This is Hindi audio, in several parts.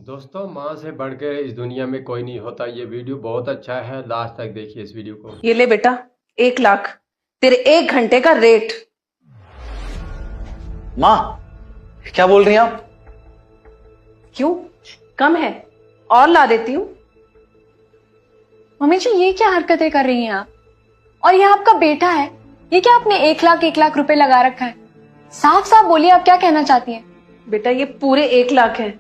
दोस्तों, माँ से बढ़कर इस दुनिया में कोई नहीं होता। ये वीडियो बहुत अच्छा है, लास्ट तक देखिए इस वीडियो को। ये ले बेटा, 1 लाख तेरे 1 घंटे का रेट। माँ, क्या बोल रही हैं आप? क्यों, कम है? और ला देती हूँ। मम्मी जी, ये क्या हरकतें कर रही हैं आप? और ये आपका बेटा है, ये क्या आपने 1 लाख रुपए लगा रखा है? साफ साफ बोलिए, आप क्या कहना चाहती हैं? बेटा, ये पूरे 1 लाख है।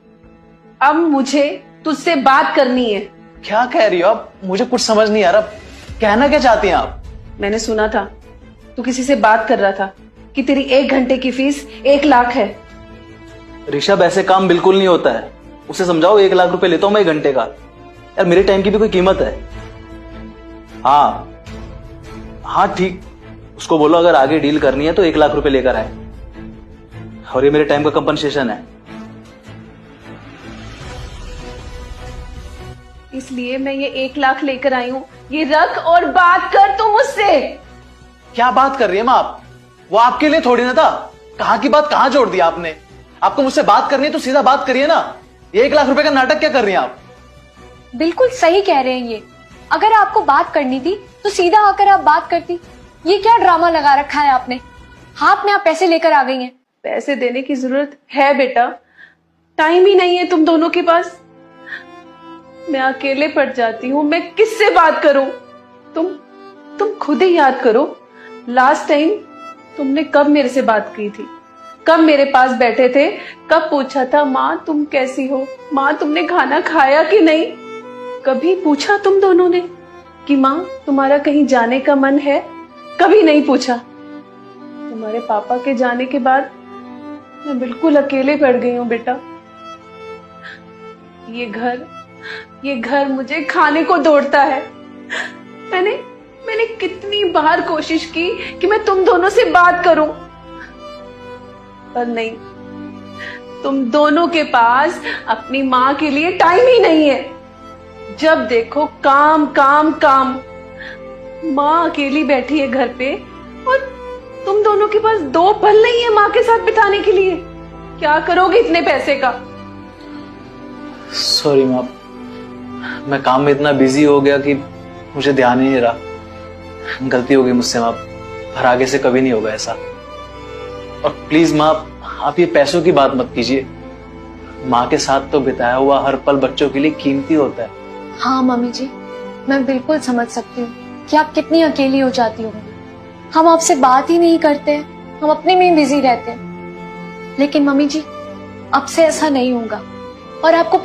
अब मुझे तुझसे बात करनी है। क्या कह रही हो आप? मुझे कुछ समझ नहीं आ रहा। कहना क्या चाहती हैं आप? मैंने सुना था तू किसी से बात कर रहा था कि तेरी 1 घंटे की फीस 1 लाख है। ऋषभ, ऐसे काम बिल्कुल नहीं होता है। उसे समझाओ, 1 लाख रुपए लेता हूं मैं 1 घंटे का। यार, मेरे टाइम की भी कोई कीमत है। हाँ हाँ, ठीक। उसको बोलो अगर आगे डील करनी है तो 1 लाख रुपए लेकर आए, और ये मेरे टाइम का कंपनसेशन है। इसलिए मैं ये 1 लाख लेकर आई हूँ। ये रख और बात कर तू मुझसे। क्या बात कर रही है माँ आप? वो आपके लिए थोड़ी ना था। कहाँ की बात कहाँ जोड़ दिया आपने? आपको मुझसे बात करनी है तो सीधा बात करिए ना। ये 1 लाख रुपए का नाटक क्या कर रही हैं आप? बिल्कुल सही कह रहे हैं ये। अगर आपको बात करनी थी तो सीधा आकर आप बात करती। ये क्या ड्रामा लगा रखा है आपने? हाथ में आप पैसे लेकर आ गई हैं। पैसे देने की जरूरत है बेटा, टाइम ही नहीं है तुम दोनों के पास। मैं अकेले पड़ जाती हूँ, मैं किससे बात करूं? तुम खुद ही याद करो, लास्ट टाइम तुमने कब मेरे से बात की थी? कब मेरे पास बैठे थे? कब पूछा था माँ तुम कैसी हो? माँ तुमने खाना खाया कि नहीं? कभी पूछा तुम दोनों ने कि माँ तुम्हारा कहीं जाने का मन है? कभी नहीं पूछा। तुम्हारे पापा के जाने के बाद मैं बिल्कुल अकेले पड़ गई हूँ बेटा। ये घर मुझे खाने को दौड़ता है। मैंने कितनी बार कोशिश की कि मैं तुम दोनों से बात करूं, पर नहीं। तुम दोनों के पास अपनी माँ के लिए टाइम ही नहीं है। जब देखो काम काम काम। माँ अकेली बैठी है घर पे और तुम दोनों के पास 2 पल नहीं है माँ के साथ बिताने के लिए। क्या करोगे इतने पैसे का? सॉरी माँ, मैं काम में इतना बिजी हो गया कि मुझे ध्यान ही नहीं रहा। गलती हो गई मुझसे माँ, पर आगे से कभी नहीं होगा ऐसा। और प्लीज माँ, आप ये पैसों की बात मत कीजिए। माँ के साथ तो बिताया हुआ हर पल बच्चों के लिए कीमती होता है। हाँ मम्मी जी, मैं बिल्कुल समझ सकती हूँ कि आप कितनी अकेली हो जाती होंगी। हम आपसे बात ही नहीं करते, हम अपने में बिजी रहते हैं। लेकिन मम्मी जी, अब से ऐसा नहीं होगा और आपको